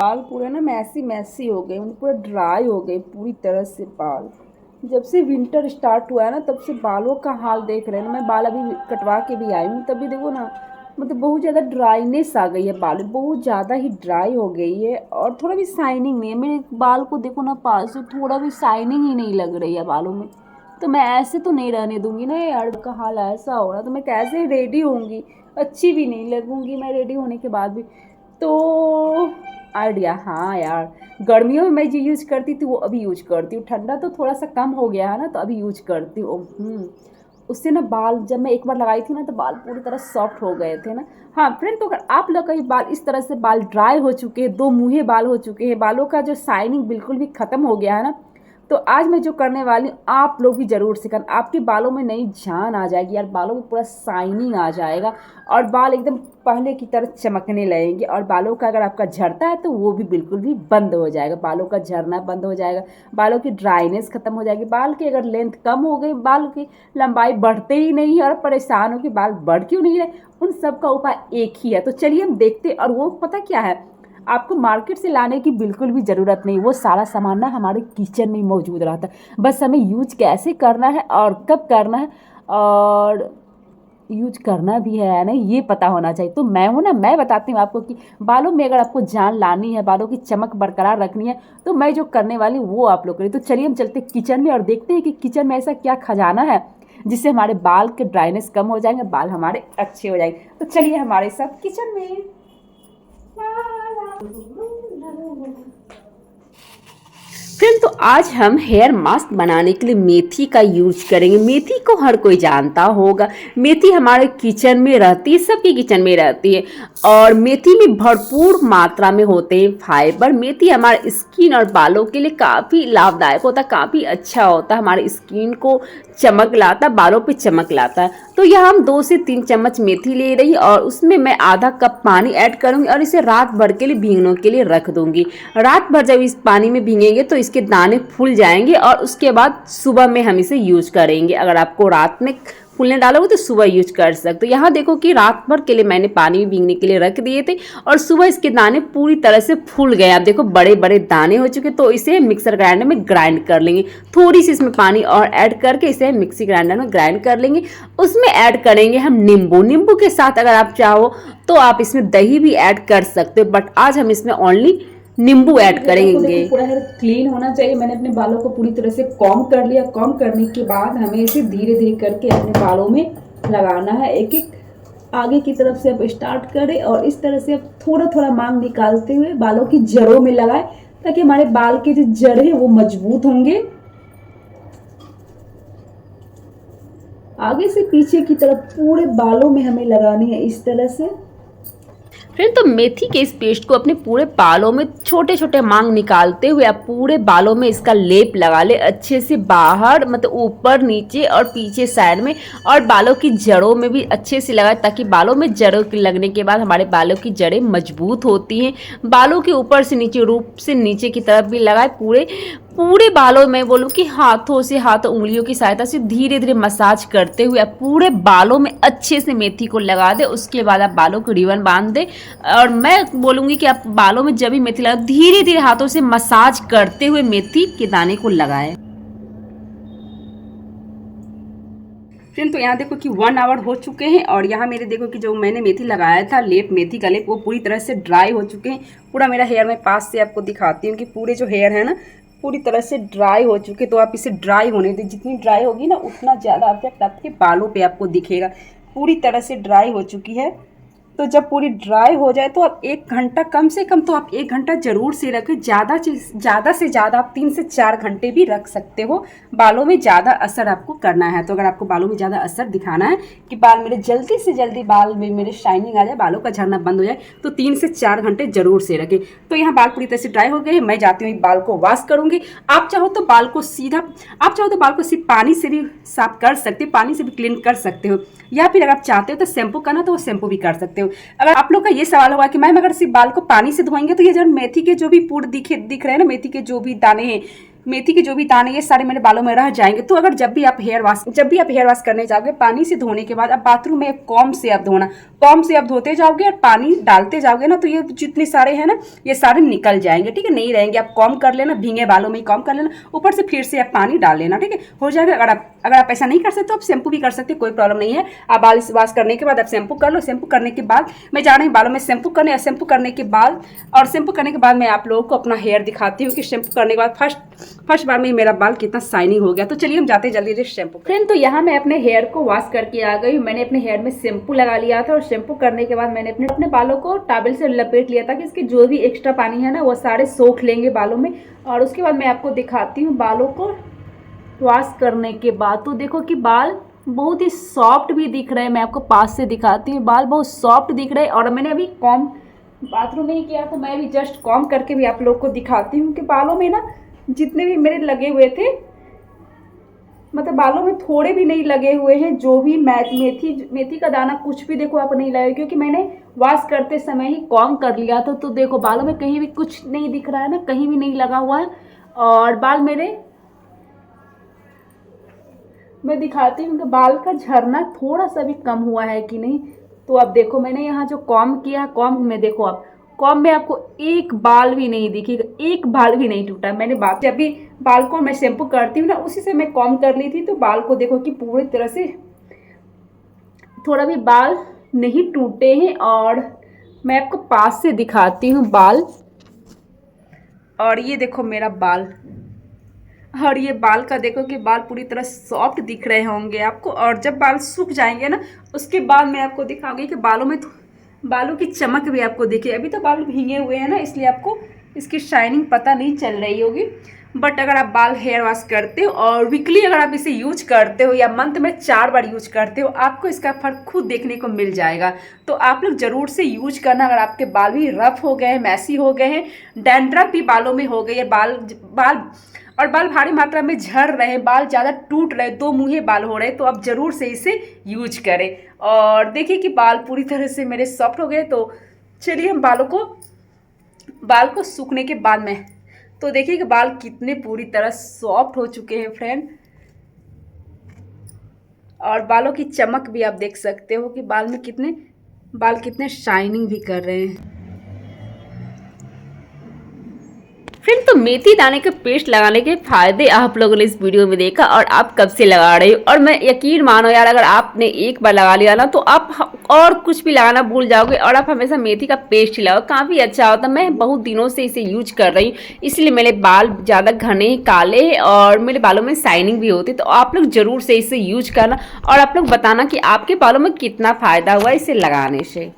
बाल पूरे ना मैसी मैसी हो गए, मतलब पूरा ड्राई हो गए पूरी तरह से बाल। जब से विंटर स्टार्ट हुआ है ना तब से बालों का हाल देख रहे हैं ना। मैं बाल अभी कटवा के भी आई हूँ, तभी देखो ना, मतलब बहुत ज़्यादा ड्राइनेस आ गई है, बाल बहुत ज़्यादा ही ड्राई हो गई है और थोड़ा भी शाइनिंग नहीं है। मेरे बाल को देखो ना, पास से थोड़ा भी शाइनिंग ही नहीं लग रही है बालों में। तो मैं ऐसे तो नहीं रहने दूंगी ना यार, का हाल ऐसा हो रहा तो मैं कैसे रेडी होंगी, अच्छी भी नहीं लगूंगी मैं रेडी होने के बाद भी। तो आइडिया, हाँ यार, गर्मियों में मैं जो यूज करती थी वो अभी यूज करती हूँ, ठंडा तो थोड़ा सा कम हो गया है ना तो अभी यूज करती हूँ। उससे ना बाल, जब मैं एक बार लगाई थी ना तो बाल पूरी तरह सॉफ्ट हो गए थे ना। हाँ फ्रेंड, तो अगर आप लोग का भी बाल इस तरह से बाल ड्राई हो चुके हैं, दो मुँहे बाल हो चुके हैं, बालों का जो शाइनिंग बिल्कुल भी खत्म हो गया है ना, तो आज मैं जो करने वाली हूँ आप लोग भी ज़रूर सीखना। आपके बालों में नई जान आ जाएगी यार, बालों में पूरा शाइनिंग आ जाएगा और बाल एकदम पहले की तरह चमकने लगेंगे। और बालों का अगर आपका झड़ता है तो वो भी बिल्कुल भी बंद हो जाएगा, बालों का झड़ना बंद हो जाएगा, बालों की ड्राइनेस खत्म हो जाएगी। बाल की अगर लेंथ कम हो गई, बाल की लंबाई बढ़ते ही नहीं है और परेशान हो कि बाल बढ़ क्यों नहीं रहे, उन सब का उपाय एक ही है। तो चलिए हम देखते, और वो पता क्या है, आपको मार्केट से लाने की बिल्कुल भी ज़रूरत नहीं, वो सारा सामान ना हमारे किचन में मौजूद रहता है। बस हमें यूज कैसे करना है और कब करना है और यूज करना भी है ना, ये पता होना चाहिए। तो मैं हूँ ना, मैं बताती हूँ आपको कि बालों में अगर आपको जान लानी है, बालों की चमक बरकरार रखनी है, तो मैं जो करने वाली हूँ वो आप लोग करें। तो चलिए हम चलते किचन में और देखते हैं कि किचन में ऐसा क्या खजाना है जिससे हमारे बाल के ड्राइनेस कम हो जाएंगे, बाल हमारे अच्छे हो जाएंगे। तो चलिए हमारे साथ किचन में। फ्रेंड, तो आज हम हेयर मास्क बनाने के लिए मेथी का यूज करेंगे। मेथी को हर कोई जानता होगा, मेथी हमारे किचन में रहती है, सबके किचन में रहती है और मेथी में भरपूर मात्रा में होते हैं फाइबर। मेथी हमारे स्किन और बालों के लिए काफ़ी लाभदायक होता है, काफ़ी अच्छा होता है, हमारे स्किन को चमक लाता है, बालों पे चमक लाता है। तो यहाँ हम 2 से 3 चम्मच मेथी ले रही और उसमें मैं आधा कप पानी ऐड करूँगी और इसे रात भर के लिए भीगने के लिए रख दूँगी। रात भर जब इस पानी में भीगेंगे तो इसके दाने फूल जाएंगे और उसके बाद सुबह में हम इसे यूज करेंगे। अगर आपको रात में फूलने डालोगे तो सुबह यूज कर सकते हो। यहाँ देखो कि रात भर के लिए मैंने पानी में भीगने के लिए रख दिए थे और सुबह इसके दाने पूरी तरह से फूल गए। आप देखो बड़े बड़े दाने हो चुके, तो इसे मिक्सर ग्राइंडर में ग्राइंड कर लेंगे। थोड़ी सी इसमें पानी और ऐड करके इसे मिक्सी ग्राइंडर में ग्राइंड कर लेंगे। उसमें ऐड करेंगे हम नींबू। नींबू के साथ अगर आप चाहो तो आप इसमें दही भी ऐड कर सकते हो, बट आज हम इसमें ओनली नींबू ऐड करेंगे। पूरा हेयर क्लीन होना चाहिए। मैंने अपने बालों को पूरी तरह से कॉम्ब कर लिया। कॉम्ब करने के बाद हमें इसे धीरे धीरे करके अपने बालों में लगाना है। एक एक आगे की तरफ से आप स्टार्ट करें और इस तरह से आप थोड़ा थोड़ा मांग निकालते हुए बालों की जड़ों में लगाए, ताकि हमारे बाल के जो जड़ है वो मजबूत होंगे। आगे से पीछे की तरफ पूरे बालों में हमें लगानी है इस तरह से। फ्रेंड, तो मेथी के इस पेस्ट को अपने पूरे बालों में छोटे छोटे मांग निकालते हुए आप पूरे बालों में इसका लेप लगा ले अच्छे से, बाहर मतलब ऊपर नीचे और पीछे साइड में, और बालों की जड़ों में भी अच्छे से लगाए, ताकि बालों में जड़ों के लगने के बाद हमारे बालों की जड़ें मजबूत होती हैं। बालों के ऊपर से नीचे, रूप से नीचे की तरफ भी लगाए। पूरे पूरे बालों में बोलूँ कि हाथों से, हाथों उंगलियों की सहायता से धीरे धीरे मसाज करते हुए आप पूरे बालों में अच्छे से मेथी को लगा दे। उसके बाद आप बालों को रिबन बांध दे और मैं बोलूँगी कि आप बालों में जब भी मेथी लगाए धीरे धीरे हाथों से मसाज करते हुए मेथी के दाने को लगाएं। फ्रेंड, तो यहाँ देखो कि 1 आवर हो चुके हैं और यहाँ मेरे देखो कि जो मैंने मेथी लगाया था, लेप, मेथी का लेप, वो पूरी तरह से ड्राई हो चुके हैं। पूरा मेरा हेयर, मैं पास से आपको दिखाती हूँ कि पूरे जो हेयर है ना पूरी तरह से ड्राई हो चुके। तो आप इसे ड्राई होने दें, जितनी ड्राई होगी ना उतना ज़्यादा इफेक्ट आपके बालों पे आपको दिखेगा। पूरी तरह से ड्राई हो चुकी है। तो जब पूरी ड्राई हो जाए तो आप 1 घंटा, कम से कम तो आप 1 घंटा ज़रूर से रखें। ज़्यादा से ज़्यादा आप 3 से 4 घंटे भी रख सकते हो। बालों में ज़्यादा असर आपको करना है, तो अगर आपको बालों में ज़्यादा असर दिखाना है कि बाल मेरे जल्दी से जल्दी बाल में मेरे शाइनिंग आ जाए, बालों का झड़ना बंद हो जाए, तो 3 से 4 घंटे ज़रूर से रखें। तो यहाँ बाल पूरी तरह से ड्राई हो गए। मैं जाती हूँ बाल को वॉश करूँगी। आप चाहो तो बाल को सीधा, आप चाहो तो बाल को सिर्फ पानी से भी साफ कर सकते हो, पानी से भी क्लीन कर सकते हो, या फिर अगर आप चाहते हो तो शैम्पू करना तो वो शैम्पू भी कर सकते हो। अगर आप लोग का ये सवाल होगा कि मैम अगर सिर्फ बाल को पानी से धोएंगे तो ये जो मेथी के जो भी पूर दिख रहे हैं ना, मेथी के जो भी दाने हैं, मेथी के जो भी दाने ये सारे मेरे बालों में रह जाएंगे। तो अगर जब भी आप हेयर वॉश करने जाओगे, पानी से धोने के बाद अब बाथरूम में कॉम्ब से आप धोना, कॉम्ब से आप धोते जाओगे और पानी डालते जाओगे ना, तो ये जितने सारे हैं ना ये सारे निकल जाएंगे, ठीक है, नहीं रहेंगे। आप कॉम्ब कर लेना, भींगे बालों में ही कॉम्ब कर लेना, ऊपर से फिर से आप पानी डाल लेना, ठीक है, हो जाएगा। अगर आप ऐसा नहीं कर सकते तो आप शैम्पू भी कर सकते, कोई प्रॉब्लम नहीं है। आप बाल वॉश करने के बाद आप शैम्पू कर लो। शैम्पू करने के बाद मैं जा रही हूँ बालों में शैम्पू करने, और शैम्पू करने के बाद मैं आप लोगों को अपना हेयर दिखाती हूँ कि शैम्पू करने के बाद फर्स्ट बार में मेरा बाल कितना शाइनिंग हो गया। तो चलिए हम जाते जल्दी से शैम्पू। फ्रेंड, तो यहाँ मैं अपने हेयर को वॉश करके आ गई। मैंने अपने हेयर में शैम्पू लगा लिया था, और शैम्पू करने के बाद मैंने अपने बालों को टॉवल से लपेट लिया था कि इसके जो भी एक्स्ट्रा पानी है ना वो सारे सोख लेंगे बालों में। और उसके बाद मैं आपको दिखाती हूँ बालों को वॉश करने के बाद। तो देखो कि बाल बहुत ही सॉफ्ट भी दिख रहे हैं। मैं आपको पास से दिखाती हूँ, बाल बहुत सॉफ्ट दिख रहे हैं। और मैंने अभी कॉम्ब बाथरूम में ही किया, तो मैं भी जस्ट कॉम्ब करके भी आप लोग को दिखाती हूँ कि बालों में ना जितने भी मेरे लगे हुए थे, मतलब बालों में थोड़े भी नहीं लगे हुए हैं। जो भी मेथी का दाना कुछ भी देखो आप नहीं लगे, क्योंकि मैंने वॉश करते समय ही कॉम्ब कर लिया था। तो देखो बालों में कहीं भी कुछ नहीं दिख रहा है ना, कहीं भी नहीं लगा हुआ है। और बाल मेरे, मैं दिखाती हूँ कि बाल का झरना थोड़ा सा भी कम हुआ है कि नहीं। तो अब देखो मैंने यहाँ जो कॉम्ब किया, कॉम्ब में देखो आप, कॉम्ब में आपको एक बाल भी नहीं दिखेगा, एक बाल भी नहीं टूटा। मैंने जब भी बाल को मैं शैम्पू करती हूँ ना, उसी से मैं कॉम्ब कर ली थी। तो बाल को देखो कि पूरी तरह से थोड़ा भी बाल नहीं टूटे हैं। और मैं आपको पास से दिखाती हूँ बाल, और ये देखो मेरा बाल, और ये बाल का देखो कि बाल पूरी तरह सॉफ्ट दिख रहे होंगे आपको। और जब बाल सूख जाएंगे ना, उसके बाद मैं आपको दिखाऊंगी कि बालों की चमक भी आपको दिखे। अभी तो बाल भीगे हुए हैं ना, इसलिए आपको इसकी शाइनिंग पता नहीं चल रही होगी। बट अगर आप बाल हेयर वॉश करते हो और वीकली अगर आप इसे यूज करते हो, या मंथ में 4 बार यूज करते हो, आपको इसका फर्क खुद देखने को मिल जाएगा। तो आप लोग जरूर से यूज करना। अगर आपके बाल भी रफ हो गए हैं, मैसी हो गए हैं, डैंड्रफ भी बालों में हो गई है, बाल भारी मात्रा में झड़ रहे हैं, बाल ज़्यादा टूट रहे, दो मुँहे बाल हो रहे, तो आप ज़रूर से इसे यूज करें। और देखिए कि बाल पूरी तरह से मेरे सॉफ्ट हो गए। तो चलिए हम बाल को सूखने के बाद में, तो देखिए कि बाल कितने पूरी तरह सॉफ्ट हो चुके हैं फ्रेंड। और बालों की चमक भी आप देख सकते हो कि बाल कितने शाइनिंग भी कर रहे हैं। फ्रेंड, तो मेथी दाने के पेस्ट लगाने के फायदे आप लोगों ने इस वीडियो में देखा, और आप कब से लगा रहे हो। और मैं यकीन मानो यार, अगर आपने एक बार लगा लिया ना, तो आप और कुछ भी लगाना भूल जाओगे, और आप हमेशा मेथी का पेस्ट ही लगाओ, काफ़ी अच्छा होता है। मैं बहुत दिनों से इसे यूज कर रही हूँ, इसलिए मेरे बाल ज़्यादा घने काले और मेरे बालों में शाइनिंग भी होती है। तो आप लोग ज़रूर से इसे यूज करना, और आप लोग बताना कि आपके बालों में कितना फ़ायदा हुआ इसे लगाने से।